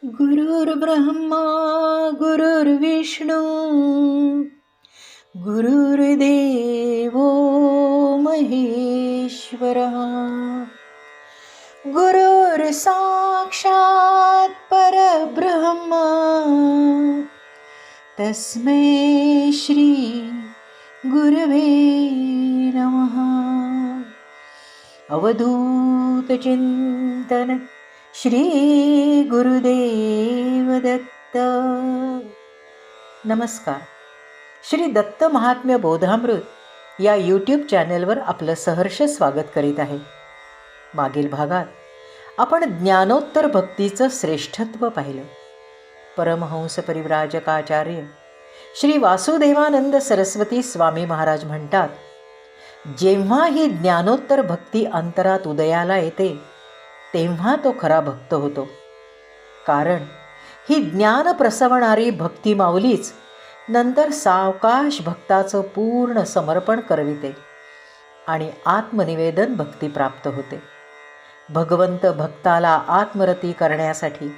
गुरुर्ब्रह्मा गुरुर्विष्णू गुरुर्देवो महेश्वरः गुरुर्साक्षात् परब्रह्म तस्मै श्री गुरवे नमः. अवधूत चिंतन श्री गुरुदेव दत्त. नमस्कार. श्री दत्त महात्म्य बोधामृत या यूट्यूब चॅनलवर आपलं सहर्ष स्वागत करीत आहे. मागील भागात आपण ज्ञानोत्तर भक्तीचं श्रेष्ठत्व पाहिलं. परमहंस परिव्राजकाचार्य श्री वासुदेवानंद सरस्वती स्वामी महाराज म्हणतात, जेव्हा ही ज्ञानोत्तर भक्ती अंतरात उदयाला येते तेव्हा तो खरा भक्त होतो. कारण ही ज्ञान प्रसवणारी भक्ती माऊलीच नंतर सावकाश भक्ताचं पूर्ण समर्पण करविते आणि आत्मनिवेदन भक्ती प्राप्त होते. भगवंत भक्ताला आत्मरती करण्यासाठी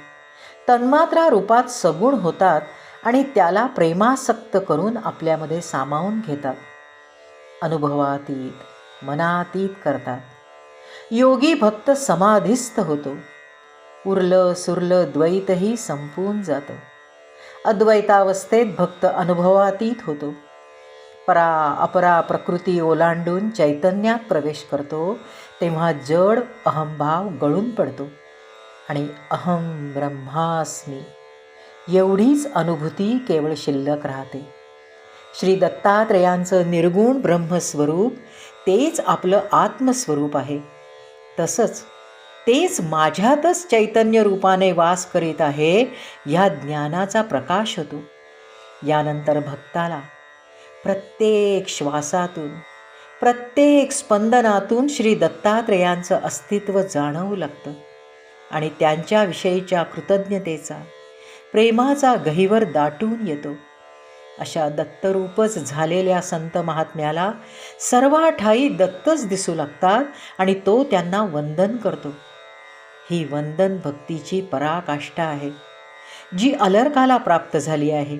तन्मात्रा रूपात सगुण होतात आणि त्याला प्रेमासक्त करून आपल्यामध्ये सामावून घेतात. अनुभवातीत मनातीत करतात. योगी भक्त समाधिस्थ होतो. उरलं सुरलं द्वैतही संपून जातं. अद्वैतावस्थेत भक्त अनुभवातीत होतो. परा अपरा प्रकृती ओलांडून चैतन्यात प्रवेश करतो तेव्हा जड अहंभाव गळून पडतो आणि अहम ब्रह्मास्मी एवढीच अनुभूती केवळ शिल्लक राहते. श्री दत्तात्रेयांचं निर्गुण ब्रह्मस्वरूप तेच आपलं आत्मस्वरूप आहे. तसंच तेच माझ्यातच चैतन्य रूपाने वास करीत आहे ह्या ज्ञानाचा प्रकाश होतो. यानंतर भक्ताला प्रत्येक श्वासातून प्रत्येक स्पंदनातून श्री दत्तात्रेयांचं अस्तित्व जाणवू लागतं आणि त्यांच्याविषयीच्या कृतज्ञतेचा प्रेमाचा गहिवर दाटून येतो. अशा दत्तरूपच झालेल्या संत महात्म्याला सर्वाठाई दत्तच दिसू लागतात आणि तो त्यांना वंदन करतो. ही वंदन भक्तीची पराकाष्ठा आहे, जी अलर्काला प्राप्त झाली आहे.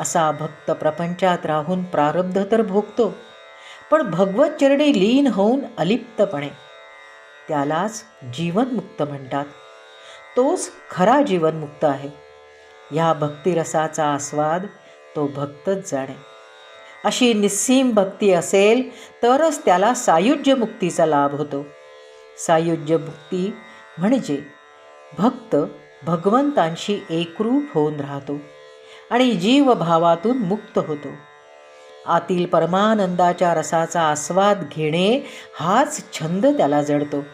असा भक्त प्रपंचात राहून प्रारब्ध तर भोगतो, पण भगवत चरणी लीन होऊन अलिप्तपणे त्यालाच जीवनमुक्त म्हणतात. तोच खरा जीवनमुक्त आहे. ह्या भक्तिरसाचा आस्वाद तो भक्तच जाणे. अशी निस्सीम भक्ती असेल तरच त्याला सायुज्य मुक्तीचा लाभ होतो. सायुज्य मुक्ती म्हणजे भक्त भगवंतांशी एकरूप होऊन राहतो आणि जीवभावातून मुक्त होतो. आतील परमानंदाच्या रसाचा आस्वाद घेणे हाच छंद त्याला जडतो.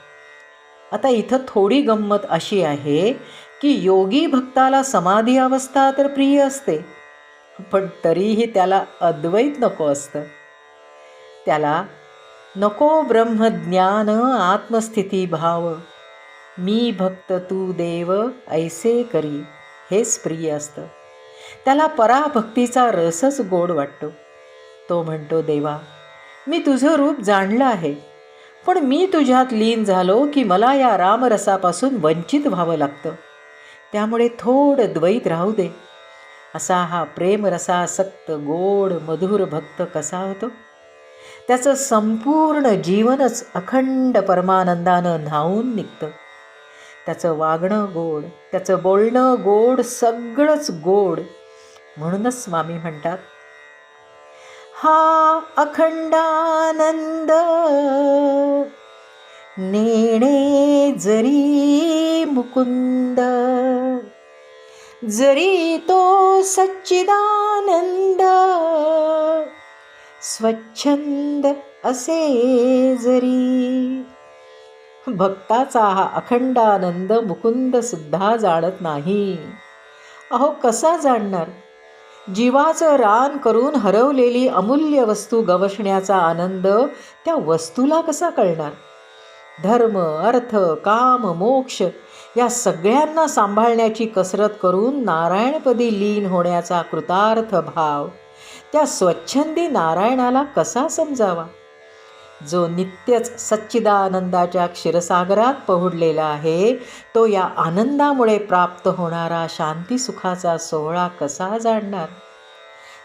आता इथं थोडी गंमत अशी आहे की योगी भक्ताला समाधी अवस्था तर प्रिय असते, पण तरीही त्याला अद्वैत नको असतं. त्याला नको ब्रह्मज्ञान आत्मस्थिती भाव, मी भक्त तू देव ऐसे करी, हेच प्रिय असतं. त्याला पराभक्तीचा रसच गोड वाटतो. तो म्हणतो, देवा मी तुझं रूप जाणलं आहे, पण मी तुझ्यात लीन झालो की मला या रामरसापासून वंचित व्हावं लागतं. त्यामुळे थोडं द्वैत राहू दे. असा हा प्रेमरसासक्त गोड मधुर भक्त कसा होतो? त्याचं संपूर्ण जीवनच अखंड परमानंदानं न्हावून निघतं. त्याचं वागणं गोड, त्याचं बोलणं गोड, सगळंच गोड. म्हणूनच स्वामी म्हणतात, हा अखंडानंद नेणे जरी मुकुंद, जरी तो सच्चिदानंद स्वच्छंद असे जरी. भक्ताचा हा अखंडानंद मुकुंद सुद्धा जाणत नाही. अहो कसा जाणणार? जीवाचं रान करून हरवलेली अमूल्य वस्तू गवसण्याचा आनंद त्या वस्तूला कसा कळणार? धर्म अर्थ काम मोक्ष या सगळ्यांना सांभाळण्याची कसरत करून नारायणपदी लीन होण्याचा कृतार्थ भाव त्या स्वच्छंदी नारायणाला कसा समजावा? जो नित्यच सच्चिदानंदाच्या क्षीरसागरात पोहडलेला आहे, तो या आनंदामुळे प्राप्त होणारा शांतीसुखाचा सोहळा कसा जाणणार?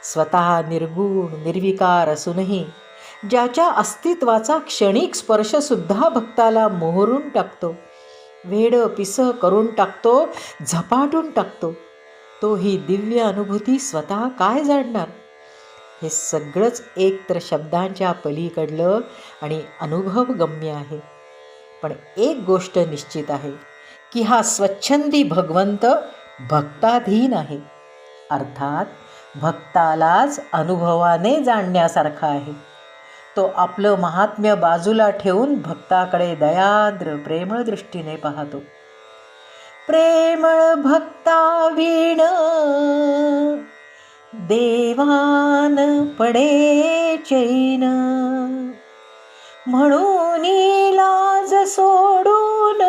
स्वतः निर्गुण निर्विकार असूनही ज्याच्या अस्तित्वाचा क्षणिक स्पर्शसुद्धा भक्ताला मोहरून टाकतो, वेडं पिसं करून टाकतो, झपाटून टाकतो, तो ही दिव्य अनुभूती स्वतः काय जाणणार? हे सगळंच एकतर शब्दांच्या पलीकडलं आणि अनुभवगम्य आहे. पण एक गोष्ट निश्चित आहे की हा स्वच्छंदी भगवंत भक्ताधीन आहे, अर्थात भक्तालाच अनुभवाने जाणण्यासारखा आहे. तो आपलं महात्म्य बाजूला ठेवून भक्ताकडे दयाद्र प्रेमळ दृष्टीने पाहतो. प्रेमळ भक्तावीण देवान पडे चैन, म्हणून लाज सोडून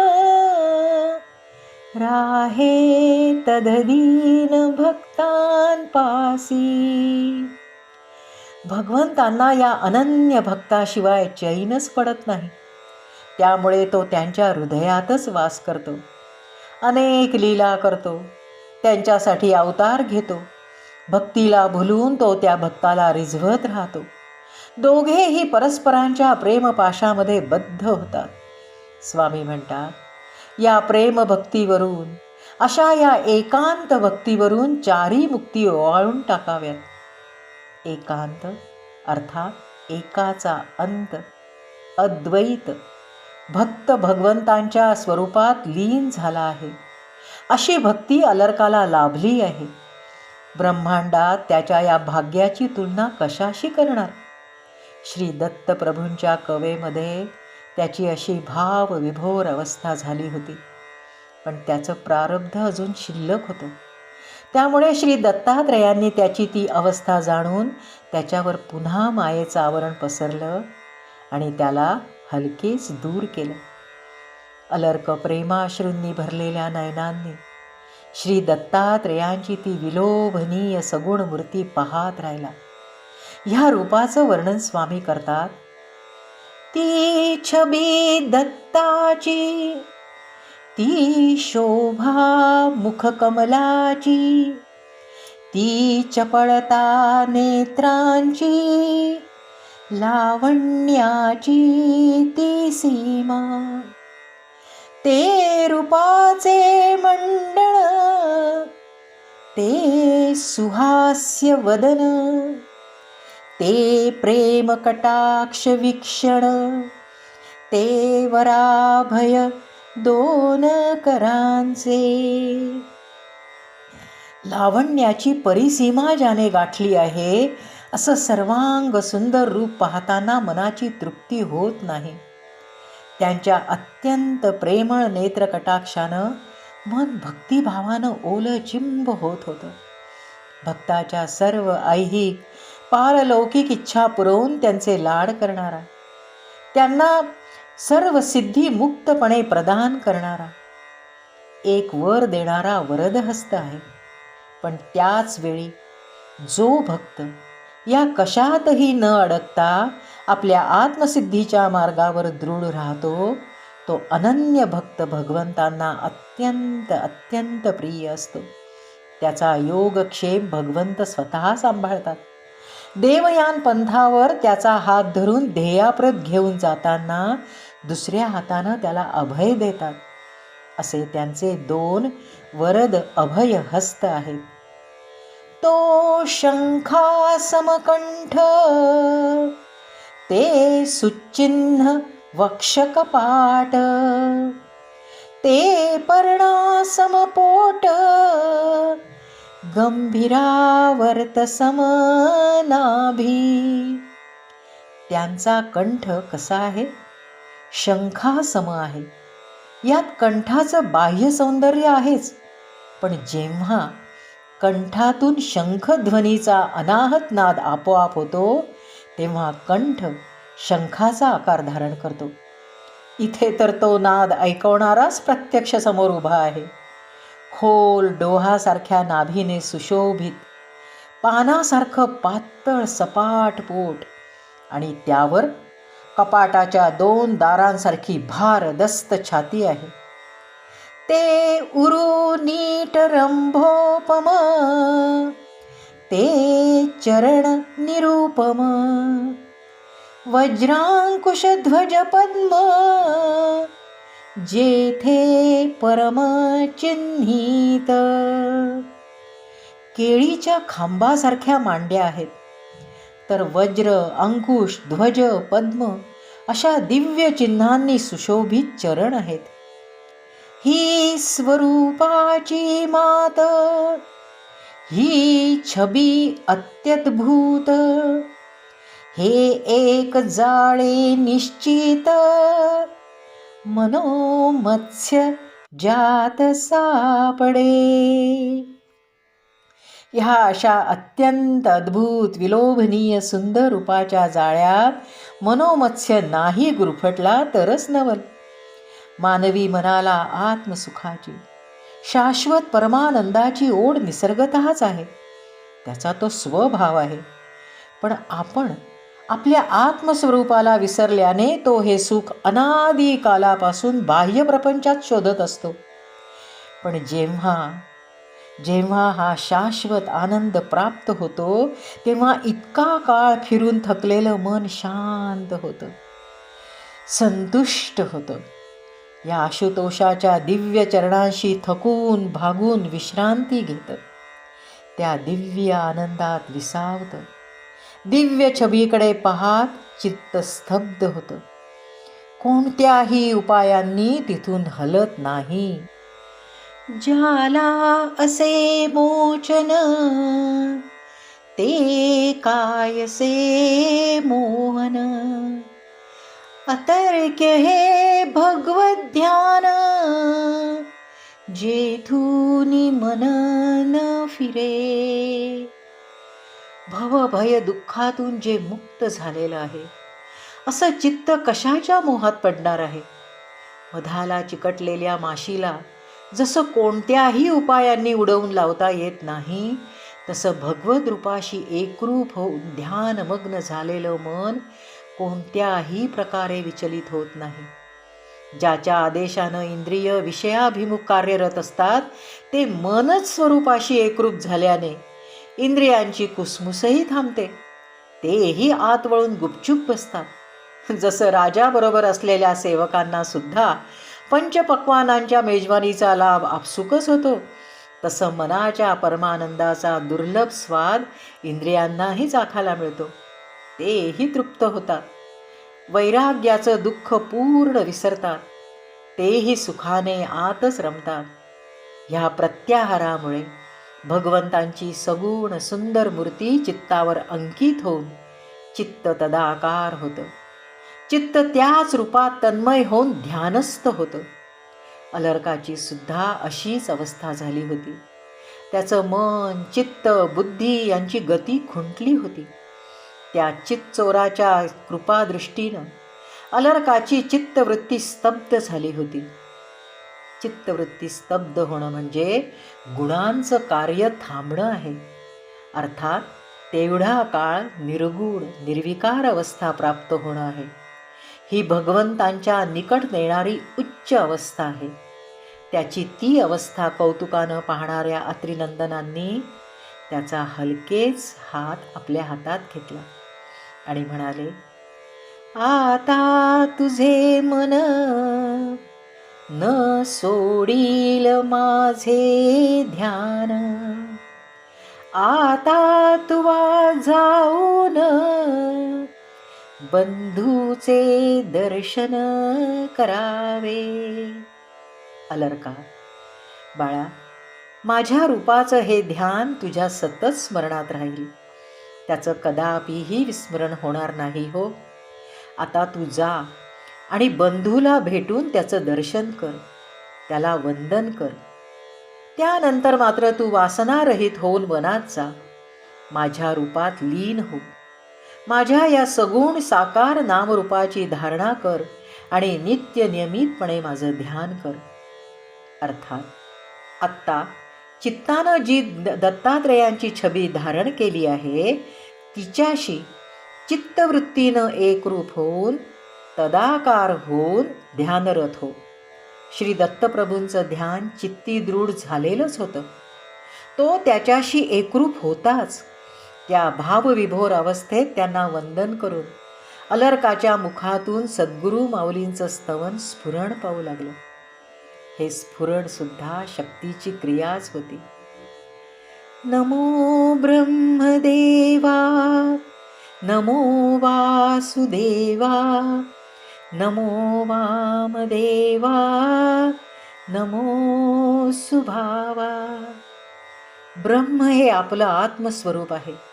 राहे तददीन भक्तांपासी. भगवंतांना या अनन्य भक्ताशिवाय चैनच पडत नाही. त्यामुळे तो त्यांच्या हृदयातच वास करतो, अनेक लीला करतो, त्यांच्यासाठी अवतार घेतो. भक्तीला भुलून तो त्या भक्ताला रिझवत राहतो. दोघेही परस्परांच्या प्रेमपाशामध्ये बद्ध होतात. स्वामी म्हणतात, या प्रेमभक्तीवरून, अशा या एकांत भक्तीवरून चारी मुक्ती ओवाळून टाकाव्यात. एकांत अर्थात एकाचा अंत, अद्वैत. भक्त भगवंतांच्या स्वरूपात लीन झाला आहे, अशी भक्ती अलर्काला लाभली आहे. ब्रह्मांडात त्याच्या या भाग्याची तुलना कशाशी करणार? श्री दत्तप्रभूंच्या कवेमध्ये त्याची अशी भावविभोर अवस्था झाली होती, पण त्याचं प्रारब्ध अजून शिल्लक होतं. त्यामुळे श्री दत्तात्रेयांनी त्याची ती अवस्था जाणून त्याच्यावर पुन्हा मायेचं आवरण पसरलं आणि त्याला हलकेच दूर केलं. अलर्क प्रेमाश्रूंनी भरलेल्या नयनांनी श्री दत्तात्रेयांची ती विलोभनीय सगुण मूर्ती पाहत राहिला. ह्या रूपाचं वर्णन स्वामी करतात. ती छबी दत्ताची, ती शोभा मुखकमलाची, ती चपळता नेत्रांची, लावण्याची ती सीमा. ते रूपाचे मंडळ, ते सुहास्य वदन, ते प्रेम कटाक्ष वीक्षण, ते वराभय दोन करांचे. लावण्याची परिसीमा ज्याने गाठली आहे, असं सर्वांग सुंदर रूप पाहताना मनाची तृप्ती होत नाही. त्यांच्या अत्यंत प्रेमळ नेत्रकटाक्षानं मन भक्तिभावानं ओलचिंब होत होतं. भक्ताच्या सर्व ऐहिक पारलौकिक इच्छा पुरवून त्यांचे लाड करणारा, त्यांना सर्व सिद्धी मुक्तपणे प्रदान करणारा, एक वर देणारा वरदहस्त आहे. पण त्याच वेळी जो भक्त या कशातही न अडकता आपल्या आत्मसिद्धीच्या मार्गावर दृढ राहतो, तो अनन्य भक्त भगवंतांना अत्यंत अत्यंत प्रिय असतो. त्याचा योगक्षेम भगवंत स्वतः सांभाळतात. देवयान पंथावर त्याचा हात धरून ध्येयाप्रत घेऊन जाताना दुसऱ्या हातानं त्याला अभय देतात. असे त्यांचे दोन वरद अभय हस्त आहेत. तो शंखा समकंठ, ते सुचिन्ह वक्षकपाट, ते पर्णा समपोट, गंभीरावर्त समनाभी. त्यांचा कंठ कसा आहे? शंखासम आहे. यात कंठाचं बाह्य सौंदर्य आहेच, पण जेव्हा कंठातून शंखध्वनीचा अनाहत नाद आपोआप होतो, तेव्हा कंठ शंखाचा आकार धारण करतो. इथे तर तो नाद ऐकवणाराच प्रत्यक्ष समोर उभा आहे. खोल डोहासारख्या नाभीने सुशोभित, पानासारखं पातळ सपाट पोट आणि त्यावर कपाटाच्या 2 दारांसारखी भारदस्त छाती आहे. ते उरू नीट रंभोपम, ते चरण निरूपम, वज्रांकुश ध्वज पद्म, जेथे परम चिन्हित. केळीच्या खांबासारख्या मांड्या आहेत, तर वज्र, अंकुश, ध्वज, पद्म अशा दिव्य चिन्हांनी सुशोभित चरण आहेत. ही स्वरूपाची मात, ही छबी अत्यद्भुत, हे एक जाळे निश्चित, मनोमत्स्य जात सापडे. ह्या अशा अत्यंत अद्भुत विलोभनीय सुंदर रूपाच्या जाळ्यात मनोमत्स्य नाही गुरफटला तरच नवल. मानवी मनाला आत्मसुखाची, शाश्वत परमानंदाची ओढ निसर्गतःच आहे. त्याचा तो स्वभाव आहे. पण आपण आपल्या आत्मस्वरूपाला विसरल्याने तो हे सुख अनादी कालापासून बाह्य प्रपंचात शोधत असतो. पण जेव्हा हा शाश्वत आनंद प्राप्त होतो, तेव्हा इतका काळ फिरून थकलेलं मन शांत होतं, संतुष्ट होतं. या आशुतोषाच्या दिव्य चरणांशी थकून भागून विश्रांती घेतं. त्या दिव्य आनंदात विसावतं. दिव्य छबीकडे पाहत चित्त स्तब्ध होतं. कोणत्याही उपायांनी तिथून हलत नाही. ज्याला असे मोचन, ते कायसे मोहन, अतर्क्य हे भगवत ध्यान, जेथूनी मन न फिरे. भवभय दुःखातून जे मुक्त झालेलं आहे, असं चित्त कशाच्या मोहात पडणार आहे? मधाला चिकटलेल्या माशीला जसं कोणत्याही उपायांनी उडवून लावता येत नाही, तसं भगवत रूपाशी एकरूप होऊन ध्यानमग्न झालेलं मन कोणत्याही प्रकारे विचलित होत नाही. ज्याच्या आदेशानं इंद्रिय विषयाभिमुख कार्यरत असतात, ते मनच स्वरूपाशी एकरूप झाल्याने इंद्रियांची कुसमुसही थांबते. तेही आत वळून गुपचूप बसतात. जसं राजाबरोबर असलेल्या सेवकांना सुद्धा पंचपक्वानांच्या मेजवानीचा लाभ आपसुकच होतो, तसं मनाच्या परमानंदाचा दुर्लभ स्वाद इंद्रियांनाही चाखायला मिळतो. तेही तृप्त होतात. वैराग्याचं दुःख पूर्ण विसरतात. तेही सुखाने आतच रमतात. ह्या प्रत्याहारामुळे भगवंतांची सगुण सुंदर मूर्ती चित्तावर अंकित होऊन चित्त तदाकार होतं. चित्त त्याच रूपात तन्मय होऊन ध्यानस्थ होतं. अलर्काची सुद्धा अशीच अवस्था झाली होती. त्याचं मन, चित्त, बुद्धी यांची गती खुंटली होती. त्या चित्चोराच्या कृपादृष्टीनं अलर्काची चित्तवृत्ती स्तब्ध झाली होती. चित्तवृत्ती स्तब्ध होणं म्हणजे गुणांचं कार्य थांबणं आहे. अर्थात तेवढा काळ निर्गुण निर्विकार अवस्था प्राप्त होणं आहे. ही भगवंतांच्या निकट नेणारी उच्च अवस्था आहे. त्याची ती अवस्था कौतुकानं पाहणाऱ्या अत्रिनंदनांनी त्याचा हलकेच हात आपल्या हातात घेतला आणि म्हणाले, आता तुझे मन न सोडील माझे ध्यान, आता तुवा जाऊन बंधूचे दर्शन करावे. अलर्का, बाळा, माझ्या रूपाचं हे ध्यान तुझ्या सतत स्मरणात राहील. त्याचं कदापिही विस्मरण होणार नाही हो. आता तू जा आणि बंधूला भेटून त्याचं दर्शन कर, त्याला वंदन कर. त्यानंतर मात्र तू वासनारहित होऊन वनात जा. माझ्या रूपात लीन हो. माझ्या या सगुण साकार नामरूपाची धारणा कर आणि नित्य नियमितपणे माझं ध्यान कर. अर्थात आत्ता चित्तानं जी दत्तात्रेयांची छबी धारण केली आहे, तिच्याशी चित्तवृत्तीनं एकरूप होऊन तदाकार होऊन ध्यानरत हो. श्री दत्तप्रभूंचं ध्यान चित्ती दृढ झालेलंच होतं. तो त्याच्याशी एकरूप होताच. त्या भावविभोर अवस्थेत त्यांना वंदन करून अलर्काच्या मुखातून सद्गुरू माऊलींचं स्तवन स्फुरण पाहू लागलं. हे स्फुरण सुद्धा शक्तीची क्रियाच होती. नमो ब्रह्मदेवा, नमो वासुदेवा, नमो वामदेवा, नमो सुभावा. ब्रह्म हे आपलं आत्मस्वरूप आहे.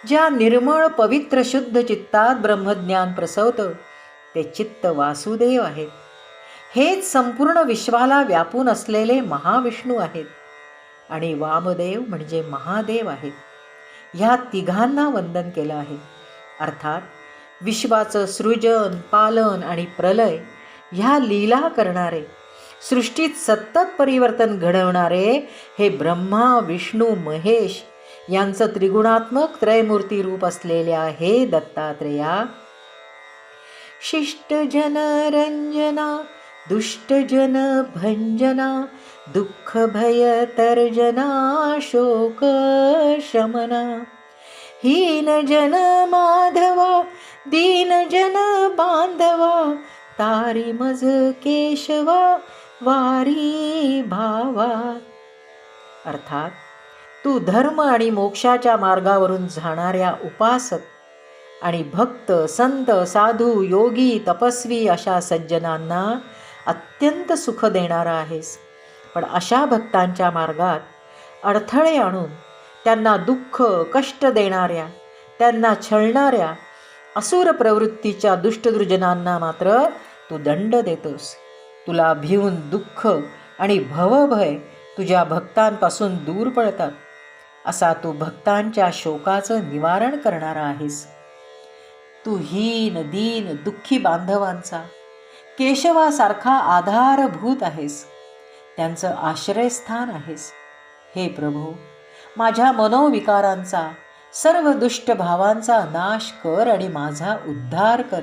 ज्या निर्मळ पवित्र शुद्ध चित्तात ब्रह्मज्ञान प्रसवतं ते चित्त वासुदेव आहेत. हेच संपूर्ण विश्वाला व्यापून असलेले महाविष्णू आहेत. आणि वामदेव म्हणजे महादेव आहेत. ह्या तिघांना वंदन केलं आहे. अर्थात विश्वाचं सृजन, पालन आणि प्रलय ह्या लीला करणारे, सृष्टीत सतत परिवर्तन घडवणारे हे ब्रह्मा विष्णू महेश यांचं त्रिगुणात्मक त्रयमूर्ती रूप असलेल्या हे दत्तात्रेया, शिष्टजन रंजना, दुष्टजन भंजना, दुःख भय तर्जना, शोक शमना, हीन जन माधवा, दीन जन बांधवा, तारी मज केशवा, वारी भावा. अर्थात तू धर्म आणि मोक्षाच्या मार्गावरून जाणाऱ्या उपासक आणि भक्त, संत, साधू, योगी, तपस्वी अशा सज्जनांना अत्यंत सुख देणारा आहेस. पण अशा भक्तांच्या मार्गात अडथळे आणून त्यांना दुःख, कष्ट देणाऱ्या, त्यांना छळणाऱ्या असुर प्रवृत्तीच्या दुष्टदुर्जनांना मात्र तू दंड देतोस. तुला भिवून दुःख आणि भवभय तुझ्या भक्तांपासून दूर पळतात. असा तू भक्तांच्या शोकाचं निवारण करणारा आहेस. तू हीन, दीन, दुःखी बांधवांचा केशवासारखा आधारभूत आहेस. त्यांचं आश्रयस्थान आहेस. हे प्रभू, माझ्या मनोविकारांचा, सर्व दुष्ट भावांचा नाश कर आणि माझा उद्धार कर.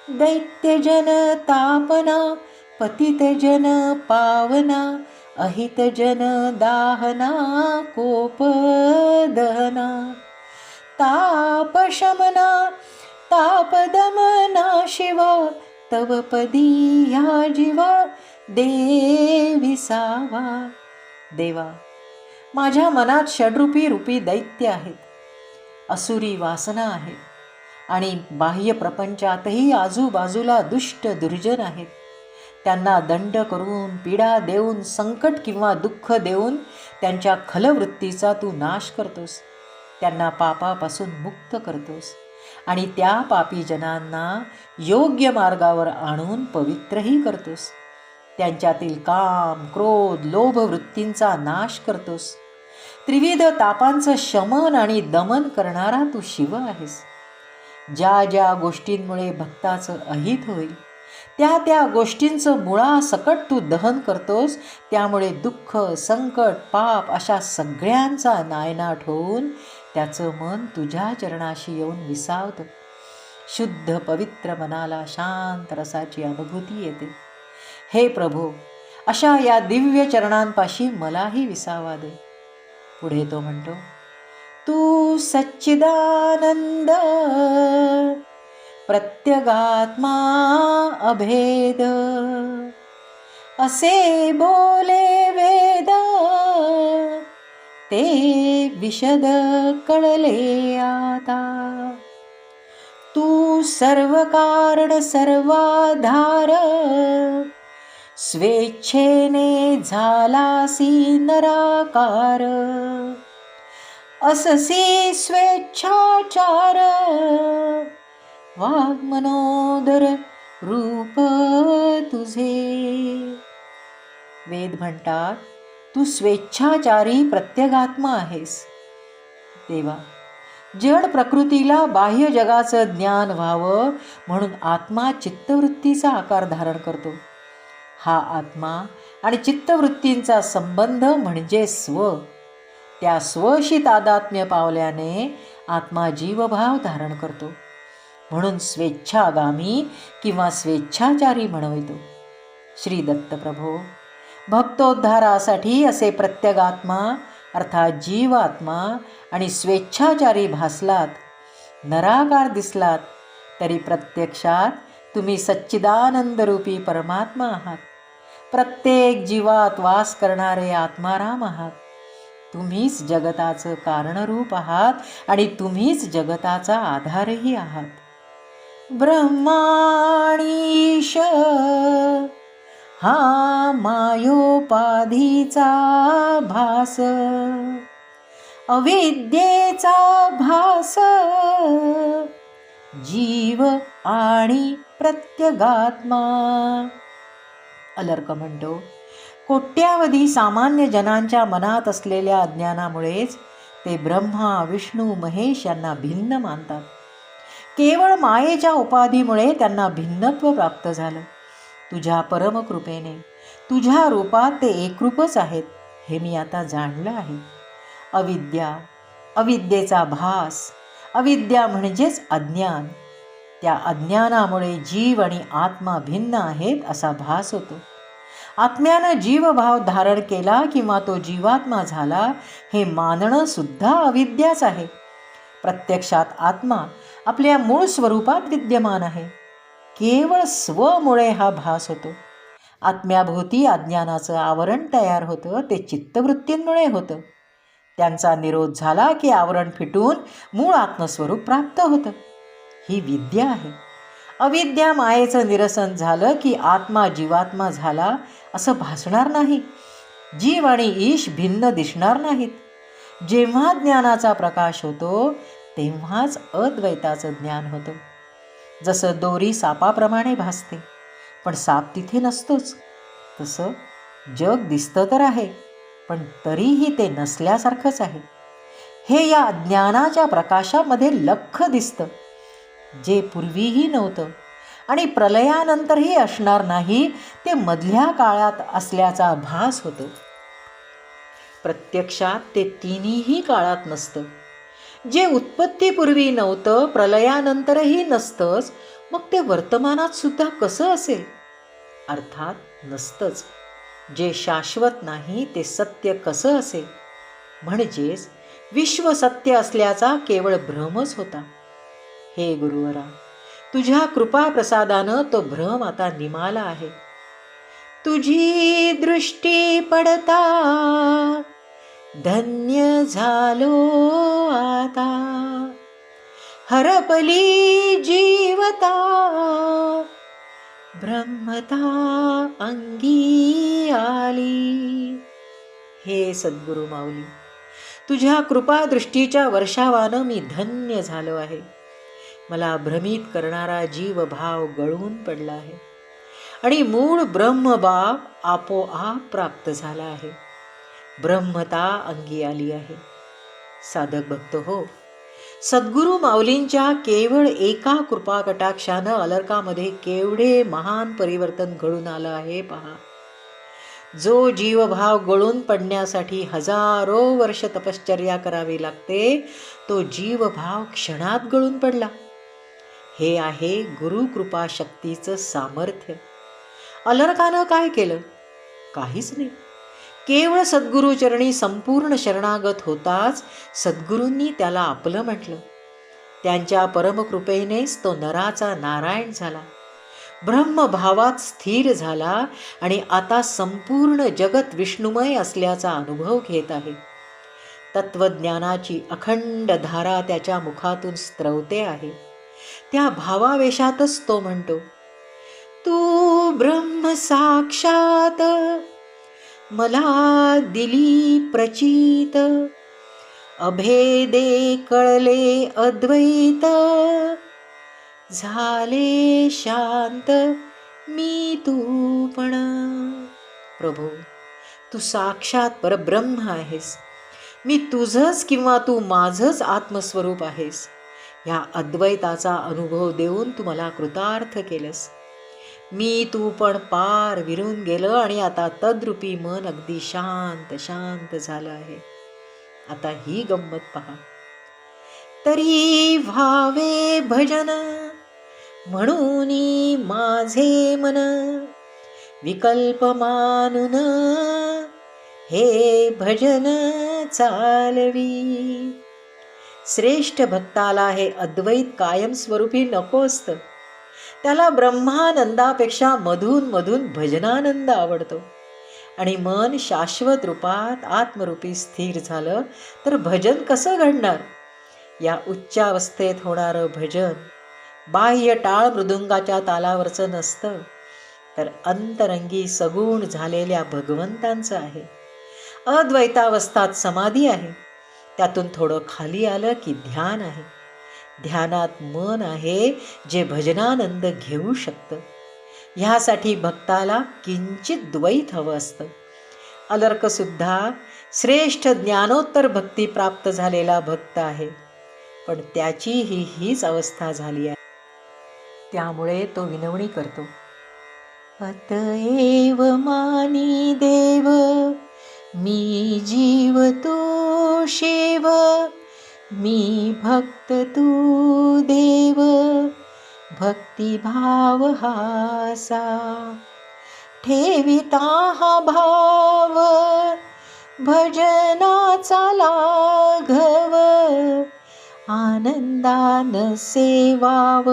दैत्यजन तापना, पतितजन पावना, अहितजन दाहना, कोप दहना, तापशमना, तापदमना शिवा, तव पदी ह्या जीवा देवी सावा. देवा, माझ्या मनात षड्रूपी दैत्य आहेत, असुरी वासना आहेत आणि बाह्य प्रपंचातही आजूबाजूला दुष्ट दुर्जन आहेत. त्यांना दंड करून, पीडा देऊन, संकट किंवा दुःख देऊन त्यांच्या खलवृत्तीचा तू नाश करतोस. त्यांना पापापासून मुक्त करतोस आणि त्या पापी जनांना योग्य मार्गावर आणून पवित्रही करतोस. त्यांच्यातील काम, क्रोध, लोभ वृत्तींचा नाश करतोस. त्रिविध तापांचं शमन आणि दमन करणारा तू शिव आहेस. ज्या ज्या गोष्टींमुळे भक्ताचं अहित होईल त्या त्या गोष्टींचं मुळासकट तू दहन करतोस. त्यामुळे दुःख, संकट, पाप अशा सगळ्यांचा नायनाट होऊन त्याचं मन तुझ्या चरणाशी येऊन विसावतं. शुद्ध पवित्र मनाला शांत रसाची अनुभूती येते. हे प्रभो, अशा या दिव्य चरणांपाशी मलाही विसावा दे. पुढे तो म्हणतो, तू सच्चिदानंद, प्रत्यगात्मा अभेद, असे बोले वेद, ते विशद कळले आता. तू सर्व कारण सर्वाधार, स्वेच्छेने झालासी नराकार, अससी स्वेच्छाचार, वाग्मनोदर रूप तुझे. वेद म्हणतात, तू स्वेच्छाचारी प्रत्यगात्मा आहेस. देवा, जड प्रकृतीला बाह्य जगाचं ज्ञान व्हावं म्हणून आत्मा चित्तवृत्तीचा आकार धारण करतो. हा आत्मा आणि चित्तवृत्तींचा संबंध म्हणजे स्व. त्या स्वशी तादात्म्य पावल्याने आत्मा जीवभाव धारण करतो. म्हणून स्वेच्छागामी किंवा स्वेच्छाचारी म्हणवितो. श्री दत्तप्रभो, भक्तोद्धारासाठी असे प्रत्यगात्मा अर्थात जीवात्मा आणि स्वेच्छाचारी भासलात, नराकार दिसलात, तरी प्रत्यक्षात तुम्ही सच्चिदानंदरूपी परमात्मा आहात. प्रत्येक जीवात वास करणारे आत्माराम आहात. तुम्हीच जगताचं कारणरूप आहात आणि तुम्हीच जगताचा आधारही आहात. ब्रह्माणीश हा मायोपाधीचा भास, अविद्येचा भास, जीव आणि प्रत्यगात्मा. अलर्क म्हणतो, कोट्यावधी सामान्य जनांच्या मनात असलेल्या अज्ञानामुळेच ते ब्रह्मा विष्णू महेश यांना भिन्न मानतात. केवळ मायेच्या उपाधीमुळे त्यांना भिन्नत्व प्राप्त झालं. तुझ्या परमकृपेने तुझ्या रूपात ते एकरूपच आहेत हे मी आता जाणलं आहे. अविद्या, अविद्येचा भास, अविद्या म्हणजेच अज्ञान. त्या अज्ञानामुळे जीव आणि आत्मा भिन्न आहेत असा भास होतो. आत्म्यानं जीवभाव धारण केला किंवा तो जीवात्मा झाला हे मानणं सुद्धा अविद्याच आहे. प्रत्यक्षात आत्मा आपल्या मूळ स्वरूपात विद्यमान आहे. केवळ स्वमुळे हा भास होतो. आत्म्याभोवती अज्ञानाचं आवरण तयार होतं ते चित्तवृत्तींमुळे होतं. त्यांचा निरोध झाला की आवरण फिटून मूळ आत्मस्वरूप प्राप्त होतं. ही विद्या आहे. अविद्या मायेचं निरसन झालं की आत्मा जीवात्मा झाला असं भासणार नाही. जीव आणि ईश भिन्न दिसणार नाहीत. जेव्हा ज्ञानाचा प्रकाश होतो तेव्हाच अद्वैताचं ज्ञान होतं. जसं दोरी सापाप्रमाणे भासते पण साप तिथे नसतोच, तसं जग दिसतं तर आहे पण तरीही ते नसल्यासारखंच आहे. हे या अज्ञानाच्या प्रकाशामध्ये लख्ख दिसतं, जे पूर्वीही नव्हतं आणि प्रलयानंतरही असणार नाही ते मधल्या काळात असल्याचा भास होतो. प्रत्यक्षात ते तिन्ही काळात नसतं. जे उत्पत्तीपूर्वी नव्हतं, प्रलयानंतरही नसतंच, मग ते वर्तमानात सुद्धा कसं असेल? अर्थात नसतंच. जे शाश्वत नाही ते सत्य कसं असेल? म्हणजेच विश्व सत्य असल्याचा केवळ भ्रमच होता. हे गुरुवरा, तुझ्या कृपा प्रसादानं तो भ्रम आता निमाला आहे. तुझी दृष्टी पडता धन्य झालो आता, हरपली जीवता ब्रह्मता अंगी आली. हे सद्गुरु माऊली, तुझ्या कृपादृष्टीच्या वर्षावानं मी धन्य झालो आहे. मला भ्रमित करणारा जीवभाव गळून पडला आहे आणि मूळ ब्रह्मभाव आपोआप प्राप्त झाला आहे. ब्रह्मता अंगी आली आहे. साधक भक्त हो, सद्गुरु माऊलींच्या केवळ एका कृपा कटाक्षानं अलर्कामध्ये केवढे महान परिवर्तन घडून आलं आहे पहा. जो जीवभाव गळून पडण्यासाठी हजारो वर्ष तपश्चर्या करावी लागते, तो जीवभाव क्षणात गळून पडला. हे आहे गुरुकृपा शक्तीचं सामर्थ्य. अलर्कानं काय केलं? काहीच नाही. केवळ सद्गुरुचरणी संपूर्ण शरणागत होताच सद्गुरूंनी त्याला आपलं म्हटलं. त्यांच्या परमकृपेनेच तो नराचा नारायण झाला, ब्रह्मभावात स्थिर झाला आणि आता संपूर्ण जगत विष्णुमय असल्याचा अनुभव घेत आहे. तत्वज्ञानाची अखंड धारा त्याच्या मुखातून स्त्रवते आहे. त्या भावावेशातच तो म्हणतो, तू ब्रह्म साक्षात मला दिली प्रचित, अभेदे कळले अद्वैत, झाले शांत मी तू पण. प्रभू, तू साक्षात परब्रह्म आहेस. मी तुझंच किंवा तू माझंच आत्मस्वरूप आहेस. या अद्वैताचा अनुभव देऊन तू मला कृतार्थ केलंस. मी तू पण पार विरून गेलं आणि आता तद्रूपी मन अगदी शांत शांत झालं आहे. आता ही गंमत पहा. तरी व्हावे भजन म्हणूनी माझे मन विकल्प मानून हे भजन चालवी. श्रेष्ठ भक्ताला हे अद्वैत कायमस्वरूपी नको असतं. त्याला ब्रह्मानंदापेक्षा मधून मधून भजनानंद आवडतो. आणि मन शाश्वत रूपात आत्मरूपी स्थिर झालं तर भजन कसं घडणार? या उच्चावस्थेत होणारं भजन बाह्य टाळ मृदुंगाच्या तालावरचं नसतं, तर अंतरंगी सगुण झालेल्या भगवंतांचं आहे. अद्वैतावस्थात समाधी आहे, त्यातून थोडं खाली आलं की ध्यान आहे. ध्यानात मन आहे जे भजनानंद घेऊ शकतं. ह्यासाठी भक्ताला किंचित द्वैत हवं असतं. अलर्कसुद्धा श्रेष्ठ ज्ञानोत्तर भक्ती प्राप्त झालेला भक्त आहे, पण त्याची हीच अवस्था झाली आहे. त्यामुळे तो विनवणी करतो, अतएव मानी देव मी जीव तू शिव, मी भक्त तू देव भक्तिभाव हासा. ठेविता हा भाव भजनाचा लाघव, आनंदान सेवाव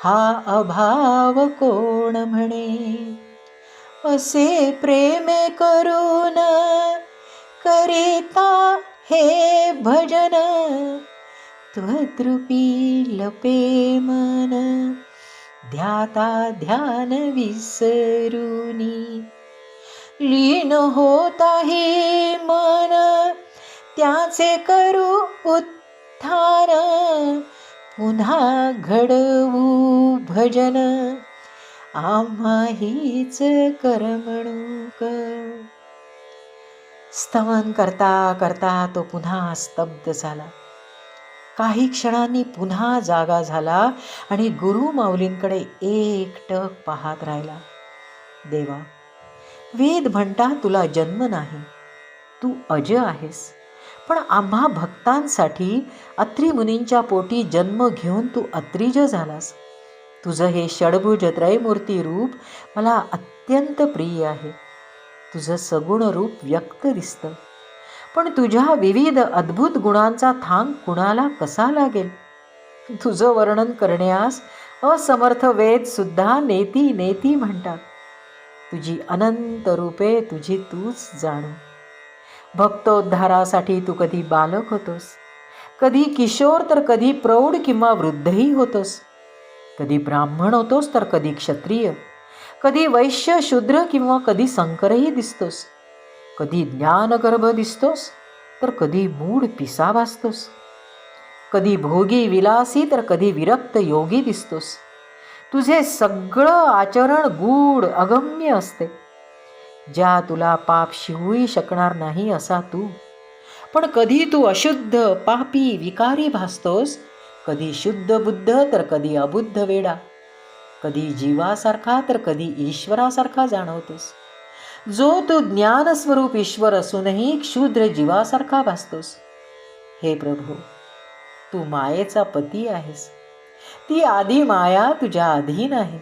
हा अभाव कोण म्हणे. असे प्रेमे करून करिता हे भजन, त्वद्रूपी लपे मन ध्याता ध्यान विसरुनी. लीन होताही मन त्याचे करू उत्थान, पुन्हा घडवू भजन आम्हा हीच करमणूक. स्तवन करता करता तो पुन्हा स्तब्ध झाला. काही क्षणांनी पुन्हा जागा झाला आणि गुरु माऊलींकडे एकटक पाहत राहिला. देवा, वेद म्हणता तुला जन्म नाही, तू अज आहेस, पण आम्हा भक्तांसाठी अत्री मुनींच्या पोटी जन्म घेऊन तू अत्रिज झालास. तुझं हे षडभुज त्रयमूर्ती रूप मला अत्यंत प्रिय आहे. तुझं सगुण रूप व्यक्त दिसतं, पण तुझ्या विविध अद्भुत गुणांचा थांग कुणाला कसा लागेल? तुझं वर्णन करण्यास असमर्थ वेद सुद्धा नेती नेती म्हणतात. तुझी अनंत रूपे तुझी तूच जाणू. भक्तोद्धारासाठी तू कधी बालक होतोस, कधी किशोर तर कधी प्रौढ किंवा वृद्धही होतोस. कधी ब्राह्मण होतोस तर कधी क्षत्रिय, कधी वैश्य शूद्र किंवा कधी संकरही दिसतोस. कधी ज्ञानगर्भ दिसतोस तर कधी मूढ पिसा भासतोस. कधी भोगी विलासी तर कधी विरक्त योगी दिसतोस. तुझे सगळं आचरण गूढ अगम्य असते. ज्या तुला पाप शिवूही शकणार नाही असा तू, पण कधी तू अशुद्ध पापी विकारी भासतोस. कधी शुद्ध बुद्ध तर कधी अबुद्ध वेडा, कधी जीवासारखा तर कधी ईश्वरासारखा जाणवतोस. जो तू ज्ञानस्वरूप ईश्वर असूनही क्षुद्र जीवासारखा भासतोस. हे प्रभू, तू मायेचा पती आहेस. ती आधी माया तुझ्या अधीन आहे.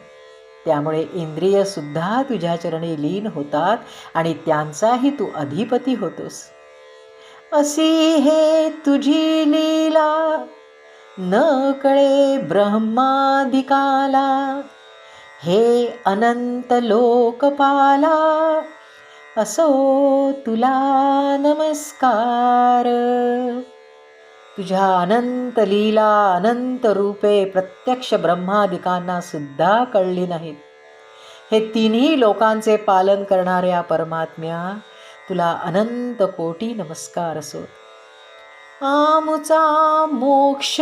त्यामुळे इंद्रिय सुद्धा तुझ्या चरणी लीन होतात आणि त्यांचाही तू अधिपती होतोस. अशी हे तुझी लीला न कळे ब्रह्मादिकाला, हे अनंत लोकपाला असो तुला नमस्कार. तुझ्या अनंत लीला अनंत रूपे प्रत्यक्ष ब्रह्मादिकांना सुद्धा कळली नाहीत. हे तिन्ही लोकांचे पालन करणाऱ्या परमात्म्या, तुला अनंत कोटी नमस्कार असो. आमुचा मोक्ष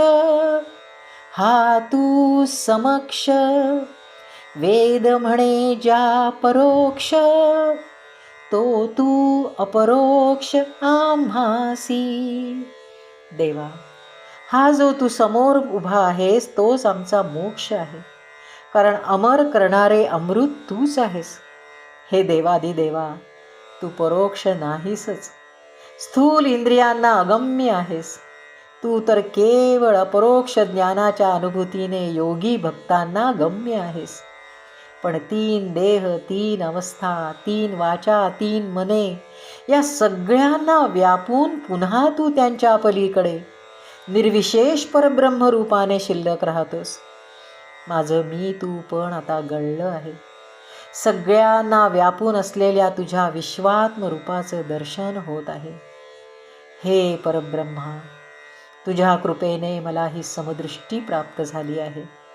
हा तू समक्ष, वेद म्हणे ज्या परोक्ष, तो तू अपरोक्ष आम्हासी. देवा, हा जो तू समोर उभा आहेस तोच आमचा मोक्ष आहे, कारण अमर करणारे अमृत तूच आहेस. हे देवादिदेवा, तू परोक्ष नाहीसच. स्थूल इंद्रियांना अगम्य आहेस. तू तर केवळ अपरोक्ष ज्ञानाच्या अनुभूतीने योगी भक्तांना गम्य आहेस. पण 3 देह, 3 अवस्था, 3 वाचा, 3 मने या सगळ्यांना व्यापून पुन्हा तू त्यांच्या पलीकडे निर्विशेष परब्रह्म रूपाने शिल्लक राहतोस. माझं मी तू पण आता गळलं आहे. सगळ्यांना व्यापून असलेल्या तुझ्या विश्वात्म रूपाचं दर्शन होत आहे. हे परब्रह्मा, तुझ्या कृपेने मला ही समदृष्टी प्राप्त झाली आहे.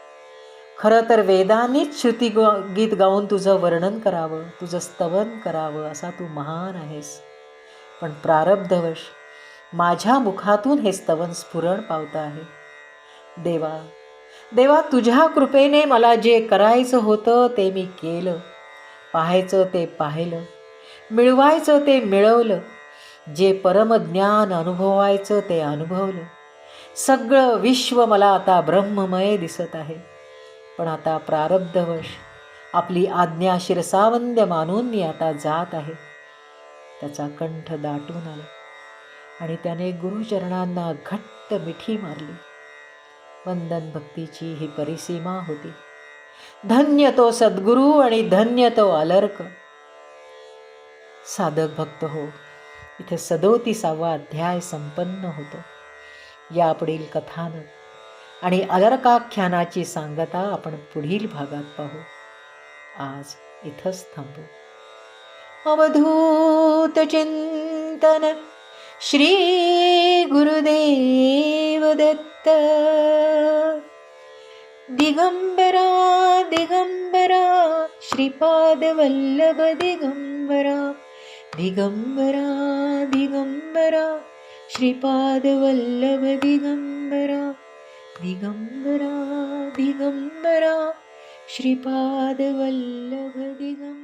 खरं तर वेदांनीच श्रुती गीत गाऊन तुझं वर्णन करावं, तुझं स्तवन करावं असा तू महान आहेस. पण प्रारब्धवश माझ्या मुखातून हे स्तवन स्फुरण पावतं आहे. देवा, देवा, तुझ्या कृपेने मला जे करायचं होतं ते मी केलं, पाहायचं ते पाहिलं, मिळवायचं ते मिळवलं, जे परमज्ञान अनुभवायचं ते अनुभवलं. सगळं विश्व मला आता ब्रह्ममय दिसत आहे. पण आता प्रारब्धवश आपली आज्ञा शिरसावंद्य मानून मी आता जात आहे. त्याचा कंठ दाटून आला आणि त्याने गुरुचरणांना घट्ट मिठी मारली. वंदन भक्तीची ही परिसीमा होती. धन्य तो सद्गुरू आणि धन्य तो अलर्क. साधक भक्त हो, इथे 37वा अध्याय संपन्न होतो. यापुढील कथानक आणि अलर्काख्यानाची सांगता आपण पुढील भागात पाहू. आज इथंच थांबू. अवधूत चिंतन श्री गुरुदेव दत्त. दिगंबरा दिगंबरा श्रीपाद वल्लभ दिगंबरा. दिगंबरा दिगंबरा श्रीपाद वल्लभ दिगंबरा. दिगंबरा दिगंबरा श्रीपाद वल्लभ दिगंबरा.